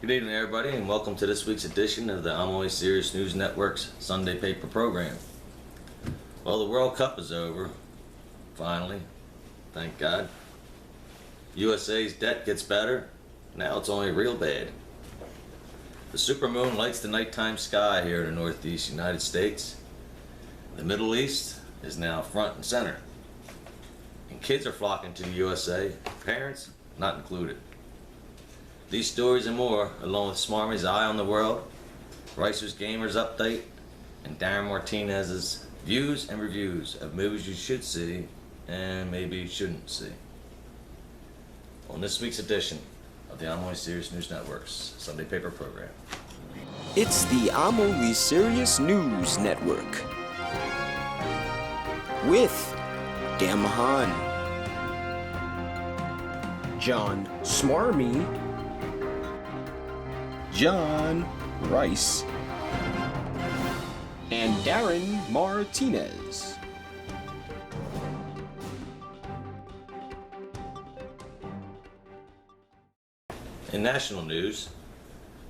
Good evening, everybody, and welcome to this week's edition of the I'm Always Serious News Network's Sunday Paper program. Well, the World Cup is over, finally, thank God. USA's debt gets better, now it's only real bad. The supermoon lights the nighttime sky here in the Northeast United States. The Middle East is now front and center. And kids are flocking to the USA, parents not included. These stories and more, along with Smarmy's Eye on the World, Ricer's Gamers Update, and Darren Martinez's views and reviews of movies you should see and maybe you shouldn't see. On this week's edition of the I'm Always Serious News Network's Sunday Paper program. It's the I'm Always Serious News Network with Dan Mahan, John Smarmy, John Rice, and Darren Martinez. In national news,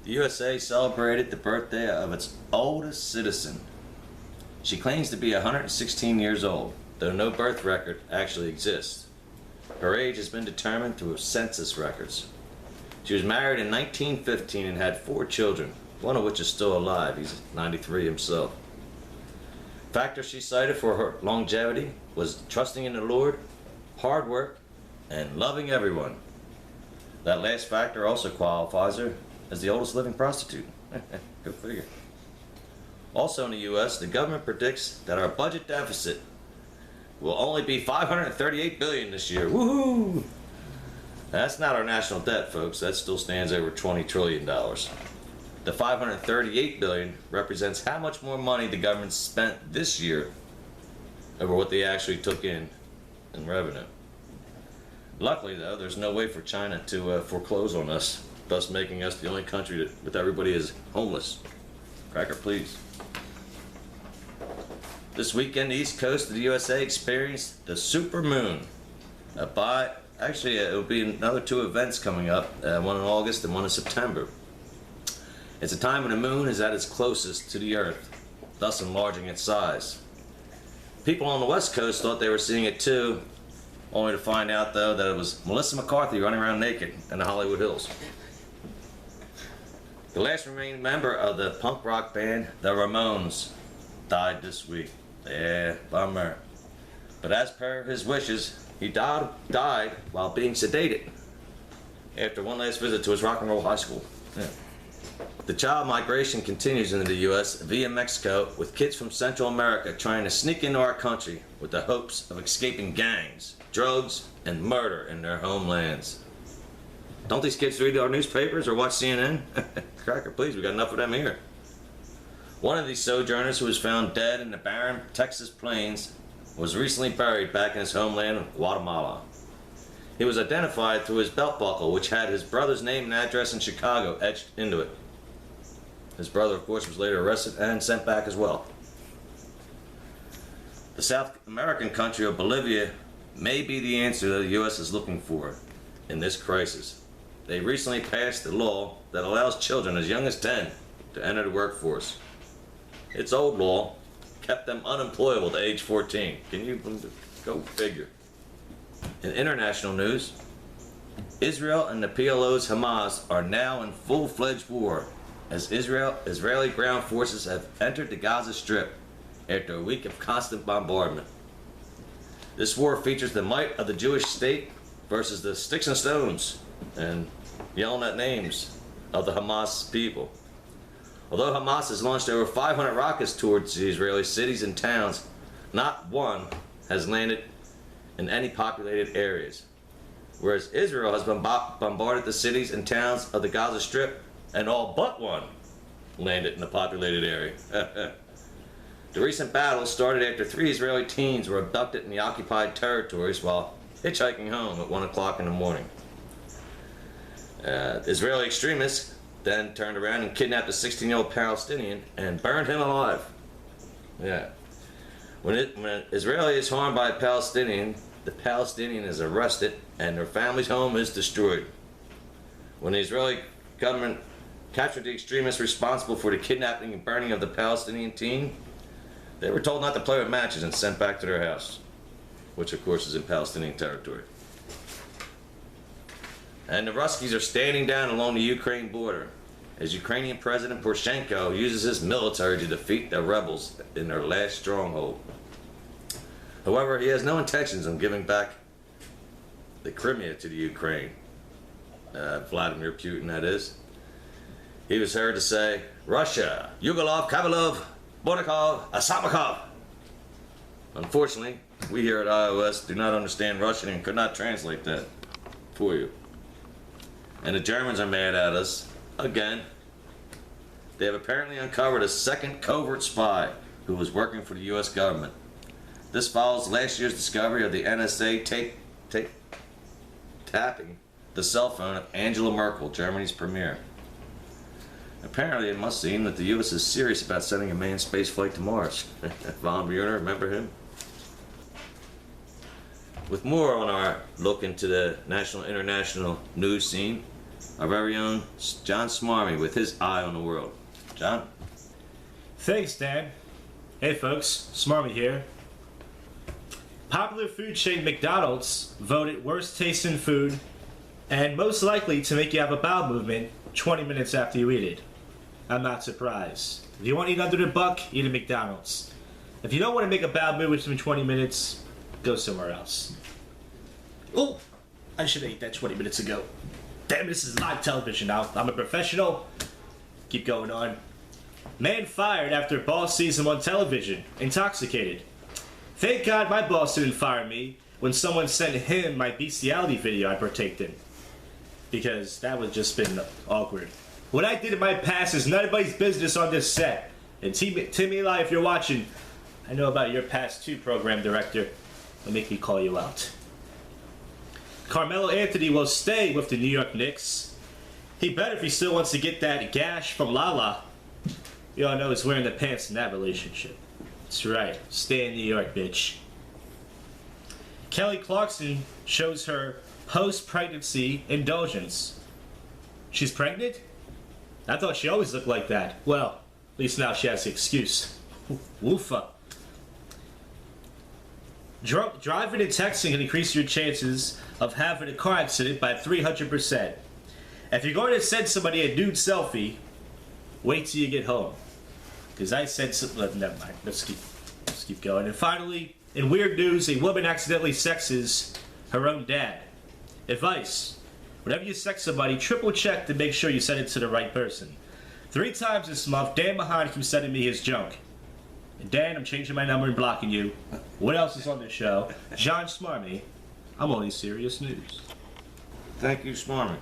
the USA celebrated the birthday of its oldest citizen. She claims to be 116 years old, though no birth record actually exists. Her age has been determined through census records. She was married in 1915 and had 4 children, one of which is still alive. He's 93 himself. Factors she cited for her longevity was trusting in the Lord, hard work, and loving everyone. That last factor also qualifies her as the oldest living prostitute. Go figure. Also in the U.S., the government predicts that our budget deficit will only be $538 billion this year. Woohoo! That's not our national debt, folks. That still stands over $20 trillion. The $538 billion represents how much more money the government spent this year over what they actually took in revenue. Luckily, though, there's no way for China to foreclose on us, thus making us the only country with everybody is homeless. Cracker, please. This weekend, the east coast of the USA experienced the supermoon. Actually, it will be another 2 events coming up, one in August and one in September. It's a time when the moon is at its closest to the Earth, thus enlarging its size. People on the West Coast thought they were seeing it too, only to find out, though, that it was Melissa McCarthy running around naked in the Hollywood Hills. The last remaining member of the punk rock band, the Ramones, died this week. Yeah, bummer. But as per his wishes, he died while being sedated after one last visit to his rock and roll high school. Yeah. The child migration continues into the U.S. via Mexico, with kids from Central America trying to sneak into our country with the hopes of escaping gangs, drugs, and murder in their homelands. Don't these kids read our newspapers or watch CNN? Cracker, please, we got enough of them here. One of these sojourners, who was found dead in the barren Texas plains, was recently buried back in his homeland of Guatemala. He was identified through his belt buckle, which had his brother's name and address in Chicago etched into it. His brother, of course, was later arrested and sent back as well. The South American country of Bolivia may be the answer that the U.S. is looking for in this crisis. They recently passed a law that allows children as young as 10 to enter the workforce. Its old law kept them unemployable to age 14. Can you go figure? In international news, Israel and the PLO's Hamas are now in full-fledged war as Israeli ground forces have entered the Gaza Strip after a week of constant bombardment. This war features the might of the Jewish state versus the sticks and stones and yelling at names of the Hamas people. Although Hamas has launched over 500 rockets towards the Israeli cities and towns, not one has landed in any populated areas. Whereas Israel has bombarded the cities and towns of the Gaza Strip, and all but one landed in a populated area. The recent battle started after 3 Israeli teens were abducted in the occupied territories while hitchhiking home at 1 o'clock in the morning. Israeli extremists then turned around and kidnapped a 16-year-old Palestinian and burned him alive. Yeah. When an Israeli is harmed by a Palestinian, the Palestinian is arrested and their family's home is destroyed. When the Israeli government captured the extremists responsible for the kidnapping and burning of the Palestinian teen. They were told not to play with matches and sent back to their house, which of course is in Palestinian territory. And the Ruskies are standing down along the Ukraine border as Ukrainian President Poroshenko uses his military to defeat the rebels in their last stronghold. However, he has no intentions of giving back the Crimea to the Ukraine. Vladimir Putin, that is. He was heard to say, Russia, Yugolov, Kavalov, Bonikov, Asamakov. Unfortunately, we here at iOS do not understand Russian and could not translate that for you. And the Germans are mad at us again. They have apparently uncovered a second covert spy who was working for the US government. This follows last year's discovery of the NSA tapping the cell phone of Angela Merkel, Germany's premier. Apparently, it must seem that the US is serious about sending a manned space flight to Mars. Von Brunner, remember him? With more on our look into the national international news scene, our very own John Smarmy with his eye on the world. John? Thanks, Dan. Hey folks, Smarmy here. Popular food chain McDonald's voted worst tasting food and most likely to make you have a bowel movement 20 minutes after you eat it. I'm not surprised. If you want to eat under the buck, eat at McDonald's. If you don't want to make a bowel movement within 20 minutes, go somewhere else. Oh, I should have ate that 20 minutes ago. Damn, this is live television now. I'm a professional. Keep going on. Man fired after boss sees him on television, intoxicated. Thank God my boss didn't fire me when someone sent him my bestiality video I partaked in. Because that would just been awkward. What I did in my past is nobody's business on this set. And Timmy Eli, if you're watching, I know about your past too, program director. I'll make me call you out. Carmelo Anthony will stay with the New York Knicks. He better if he still wants to get that gash from Lala. You all know he's wearing the pants in that relationship. That's right. Stay in New York, bitch. Kelly Clarkson shows her post-pregnancy indulgence. She's pregnant? I thought she always looked like that. Well, at least now she has the excuse. Woofa. Driving and texting can increase your chances of having a car accident by 300%. If you're going to send somebody a nude selfie, wait till you get home. Because I sent some... never mind. Let's keep going. And finally, in weird news, a woman accidentally sexes her own dad. Advice. Whenever you sex somebody, triple check to make sure you send it to the right person. 3 times this month, Dan Mahan keeps sending me his junk. And Dan, I'm changing my number and blocking you. What else is on this show? John Smarmy. I'm only serious news. Thank you, Smarmy.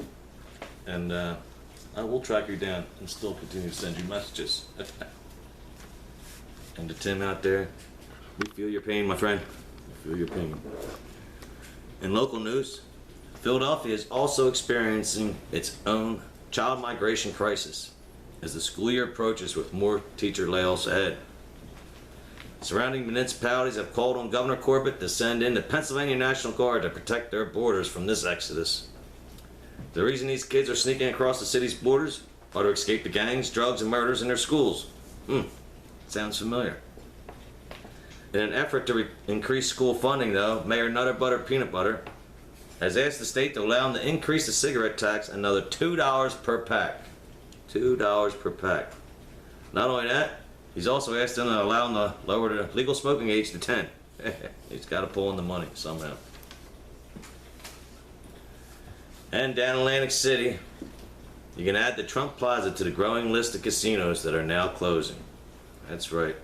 And I will track you down and still continue to send you messages. And to Tim out there, we feel your pain, my friend. We feel your pain. In local news, Philadelphia is also experiencing its own child migration crisis as the school year approaches with more teacher layoffs ahead. Surrounding municipalities have called on Governor Corbett to send in the Pennsylvania National Guard to protect their borders from this exodus. The reason these kids are sneaking across the city's borders are to escape the gangs, drugs, and murders in their schools. Sounds familiar. In an effort to increase school funding, though, Mayor Nutter Butter Peanut Butter has asked the state to allow them to increase the cigarette tax another $2 per pack. $2 per pack. Not only that, he's also asked them to allow them to lower the legal smoking age to 10. He's got to pull in the money somehow. And down in Atlantic City, you can add the Trump Plaza to the growing list of casinos that are now closing. That's right.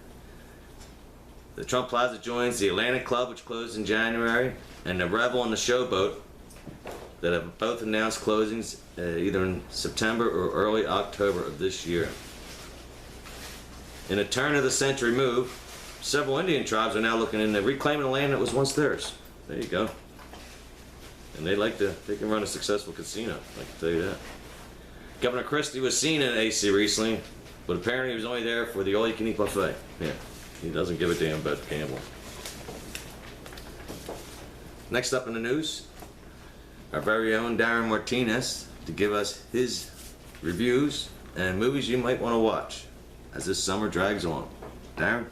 The Trump Plaza joins the Atlantic Club, which closed in January, and the Revel and the Showboat that have both announced closings either in September or early October of this year. In a turn-of-the-century move, several Indian tribes are now looking into reclaiming the land that was once theirs. There you go. And they can run a successful casino, I can tell you that. Governor Christie was seen at AC recently, but apparently he was only there for the all-you-can-eat buffet. Yeah, he doesn't give a damn about gambling. Next up in the news, our very own Darren Martinez to give us his reviews and movies you might want to watch as this summer drags on. Darren?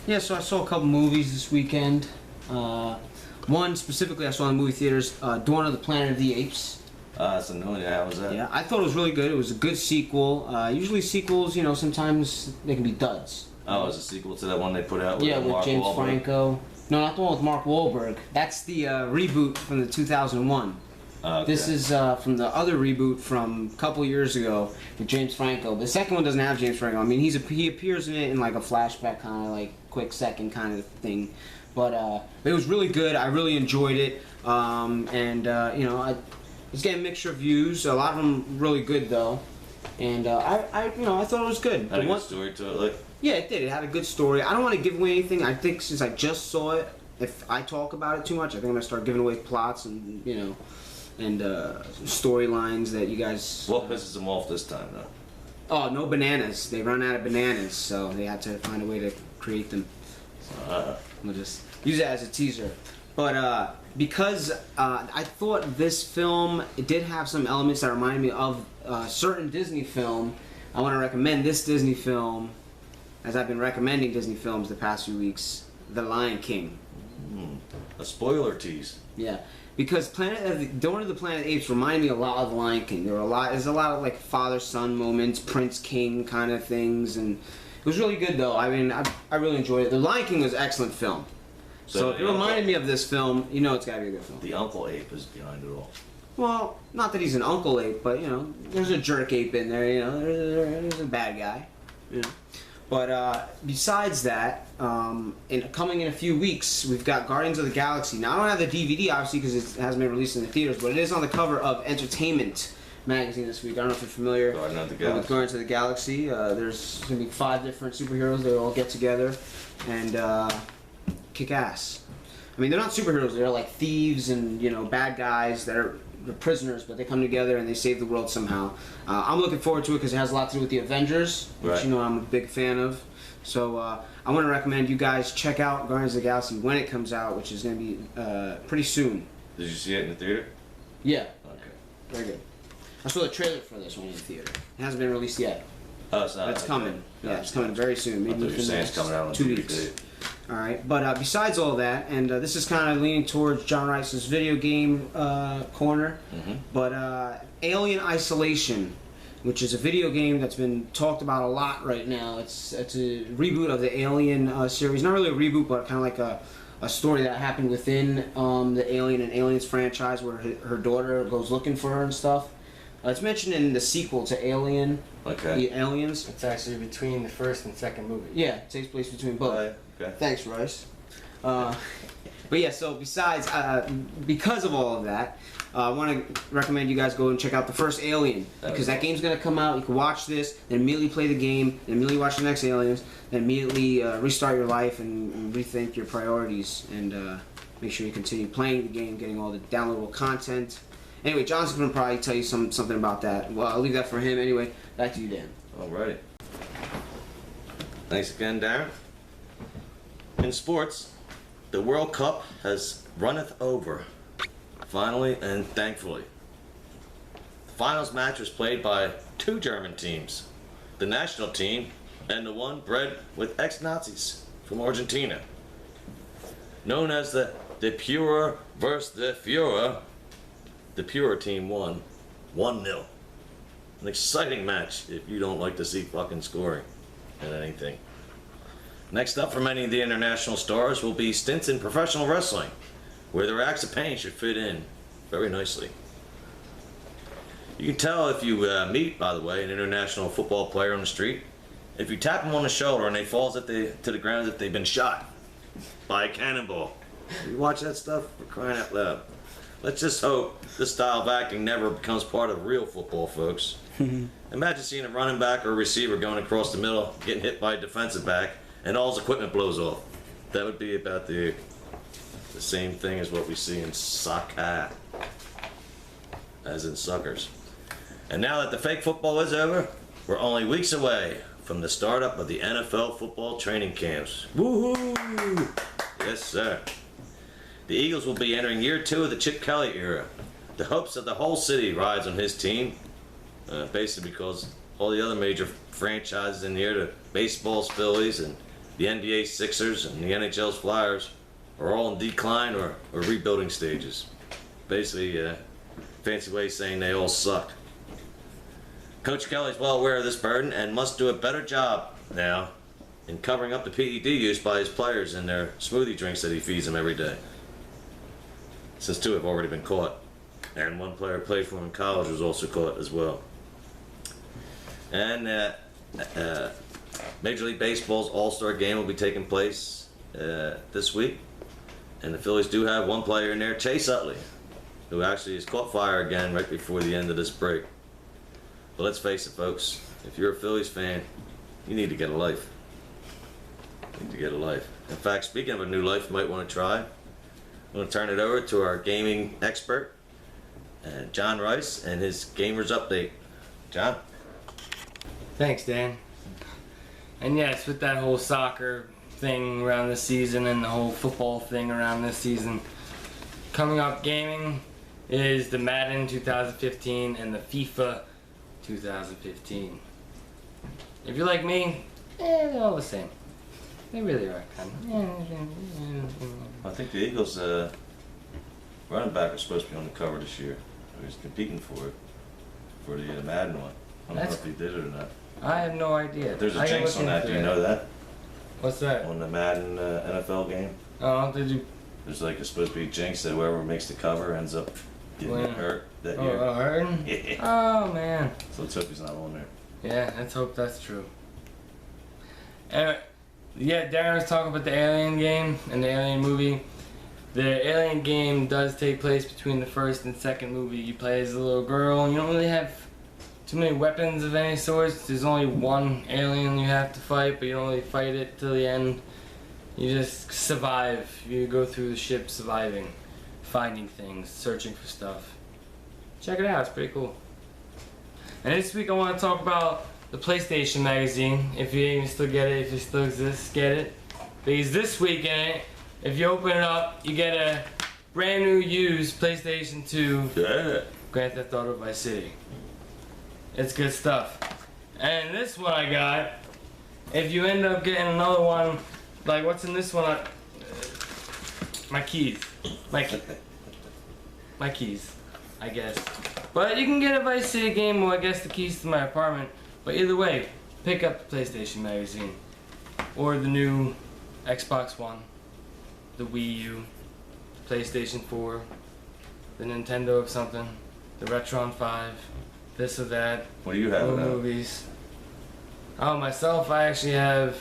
Yeah, so I saw a couple movies this weekend. One specifically I saw in the movie theaters, Dawn of the Planet of the Apes. So no, how was that? Yeah, I thought it was really good. It was a good sequel. Usually sequels, sometimes they can be duds. Oh, it was a sequel to that one they put out with, Yeah, with Mark James Wahlberg? Franco. No, not the one with Mark Wahlberg. That's the reboot from the 2001. Okay. This is from the other reboot from a couple years ago with James Franco. The second one doesn't have James Franco. I mean, he appears in it in like a flashback kind of like quick second kind of thing. But it was really good. I really enjoyed it. I was getting mixed reviews. A lot of them really good though. And I thought it was good. Had a The good one- story to it, like. Yeah, it did. It had a good story. I don't want to give away anything. I think since I just saw it, if I talk about it too much, I think I'm gonna start giving away plots and storylines that you guys. What pisses them off this time, though? Oh, no bananas. They run out of bananas, so they had to find a way to create them. We'll just use it as a teaser. But because I thought this film it did have some elements that reminded me of a certain Disney film, I want to recommend this Disney film, as I've been recommending Disney films the past few weeks, The Lion King. A spoiler tease. Yeah, because Dawn of the Planet of the Apes reminded me a lot of The Lion King. There's a lot of like father-son moments, Prince-King kind of things, and it was really good though. I mean, I really enjoyed it. The Lion King was an excellent film. So if it reminded me of this film, it's gotta be a good film. The Uncle Ape is behind it all. Well, not that he's an uncle ape, but there's a jerk ape in there. There's a bad guy. But besides that, coming in a few weeks, we've got Guardians of the Galaxy. Now I don't have the DVD obviously because it hasn't been released in the theaters, but it is on the cover of Entertainment magazine this week. I don't know if you're familiar Guardians of the with Galaxy. Guardians of the Galaxy. There's gonna be 5 different superheroes. They all get together and kick ass. I mean, they're not superheroes. They're like thieves and bad guys that are prisoners, but they come together and they save the world somehow. I'm looking forward to it because it has a lot to do with the Avengers, which Right. I'm a big fan of. So I want to recommend you guys check out Guardians of the Galaxy when it comes out, which is going to be pretty soon. Did you see it in the theater? Yeah, Okay. very good. I saw the trailer for this one in the theater. It hasn't been released yet. Oh, it's not. But it's okay. coming. Yeah, it's coming very soon. I Maybe thought you were within the saying it's next coming out on 2 DVD. weeks. All right, but besides all that, and this is kind of leaning towards John Rice's video game corner, but Alien Isolation, which is a video game that's been talked about a lot right now. It's a reboot of the Alien series. Not really a reboot, but kind of like a story that happened within the Alien and Aliens franchise, where her daughter goes looking for her and stuff. It's mentioned in the sequel to Alien, Okay. the Aliens. It's actually between the first and second movie. Yeah, it takes place between both. Okay. Thanks, Royce. But yeah, so because of all of that, I want to recommend you guys go and check out the first Alien, because that game's going to come out. You can watch this, then immediately play the game, then immediately watch the next Aliens, then immediately restart your life and rethink your priorities, and make sure you continue playing the game, getting all the downloadable content. Anyway, John's going to probably tell you something about that. Well, I'll leave that for him anyway. Back to you, Dan. Alrighty. Thanks again, Darren. In sports, the World Cup has runneth over, finally and thankfully. The finals match was played by 2 German teams, the national team and the one bred with ex-Nazis from Argentina. Known as the Pure versus the Führer, the Pure team won 1-0. An exciting match if you don't like to see fucking scoring and anything. Next up for many of the international stars will be stints in professional wrestling, where their acts of pain should fit in very nicely. You can tell if you meet, by the way, an international football player on the street. If you tap him on the shoulder and he falls to the ground as if they've been shot by a cannonball. You watch that stuff? For crying out loud. Let's just hope this style of acting never becomes part of real football, folks. Imagine seeing a running back or a receiver going across the middle, getting hit by a defensive back, and all his equipment blows off. That would be about the same thing as what we see in soccer, as in suckers. And now that the fake football is over, we're only weeks away from the startup of the NFL football training camps. Woohoo! Yes, sir. The Eagles will be entering year 2 of the Chip Kelly era. The hopes of the whole city rides on his team, basically because all the other major franchises in here, the baseball's Phillies and the NBA Sixers and the NHL's Flyers, are all in decline or rebuilding stages. Basically, fancy way of saying they all suck. Coach Kelly's well aware of this burden and must do a better job now in covering up the PED use by his players and their smoothie drinks that he feeds them every day. Since 2 have already been caught, and 1 player played for him in college was also caught as well. And Major League Baseball's All-Star Game will be taking place this week. And the Phillies do have 1 player in there, Chase Utley, who actually has caught fire again right before the end of this break. But let's face it, folks, if you're a Phillies fan, you need to get a life. You need to get a life. In fact, speaking of a new life you might want to try, I'm going to turn it over to our gaming expert, John Rice, and his Gamers Update. John? Thanks, Dan. And yes, with that whole soccer thing around this season and the whole football thing around this season, coming up gaming is the Madden 2015 and the FIFA 2015. If you're like me, they're all the same. They really are kind of. I think the Eagles' running back was supposed to be on the cover this year. He was competing for it, for the Madden one. I don't know if he did it or not. I have no idea. There's a jinx on that. Do you know that? What's that? On the Madden NFL game? Oh, did you? There's like it's supposed to be a jinx that whoever makes the cover ends up getting hurt that year. Oh, hurting? Yeah. Oh, man. So let's hope he's not on there. Yeah, let's hope that's true. Yeah, Darren was talking about the Alien game and the Alien movie. The Alien game does take place between the first and second movie. You play as a little girl, and you don't really have too many weapons of any sorts. There's only 1 alien you have to fight, but you don't really fight it till the end. You just survive. You go through the ship surviving, finding things, searching for stuff. Check it out, it's pretty cool. And this week I want to talk about the PlayStation magazine. If you even still get it, if it still exists, get it. Because this week in it, if you open it up, you get a brand new used PlayStation 2 Grand Theft Auto Vice City. It's good stuff. And this one I got, if you end up getting another one, like what's in this one? My keys. My keys, I guess. But you can get a Vice City game, or I guess the keys to my apartment. But either way, pick up the PlayStation magazine. Or the new Xbox One, the Wii U, the PlayStation 4, the Nintendo of something, the Retron 5, this or that. What do you have now? Movies. Oh, myself, I actually have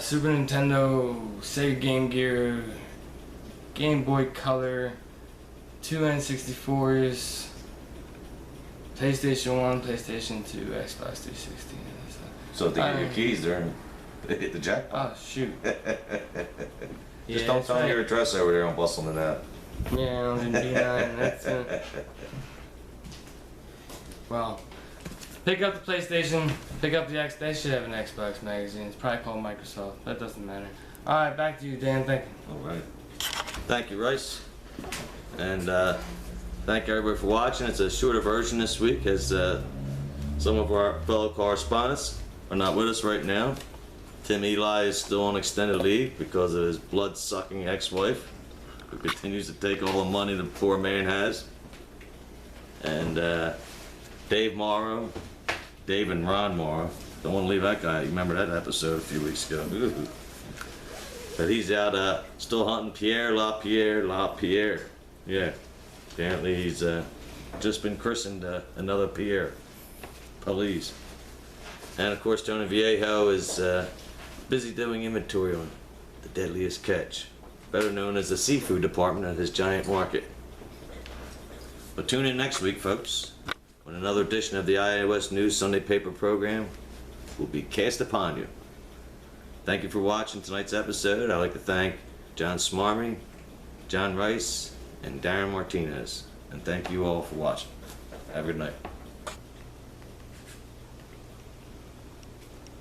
Super Nintendo, Sega Game Gear, Game Boy Color, 2 N64s, PlayStation 1, PlayStation 2, Xbox 360. So if they get your keys, they hit the jackpot. Oh, shoot. Just don't tell me your address over there on Bustling It Out. Yeah, I'm in B9. That's it. Well, pick up the PlayStation, pick up the X. They should have an Xbox magazine. It's probably called Microsoft. That doesn't matter. Alright, back to you, Dan. Thank you. Alright. Thank you, Rice. And thank everybody for watching. It's a shorter version this week as some of our fellow correspondents are not with us right now. Tim Eli is still on extended leave because of his blood-sucking ex-wife, who continues to take all the money the poor man has. And Dave Morrow, Dave and Ron Morrow, don't want to leave that guy. You remember that episode a few weeks ago. Ooh. But he's out still hunting Pierre LaPierre. Yeah, apparently he's just been christened another Pierre. Police. And of course Tony Viejo is busy doing inventory on the deadliest catch, better known as the seafood department at his giant market. But tune in next week, folks, when another edition of the iOS News Sunday Paper program will be cast upon you. Thank you for watching tonight's episode. I'd like to thank John Smarmy, John Rice, and Darren Martinez. And thank you all for watching. Have a good night.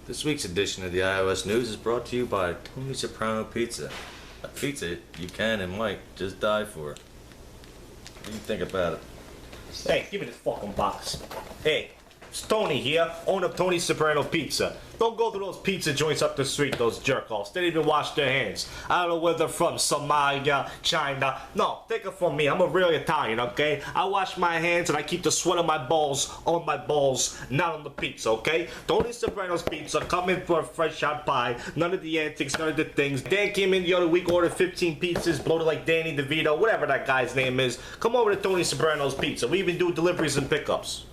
This week's edition of the iOS News is brought to you by Tony Soprano Pizza. A pizza you can and might just die for. What do you think about it? Hey, give me this fucking box. Hey, It's Tony here, owner of Tony Soprano Pizza. Don't go to those pizza joints up the street, those jerk-offs. They didn't even wash their hands. I don't know where they're from, Somalia, China. No, take it from me. I'm a real Italian, okay? I wash my hands and I keep the sweat of my balls on my balls, not on the pizza, okay? Tony Soprano's Pizza, come in for a fresh hot pie. None of the antics, none of the things. Dan came in the other week, ordered 15 pizzas, bloated like Danny DeVito, whatever that guy's name is. Come over to Tony Soprano's Pizza. We even do deliveries and pickups.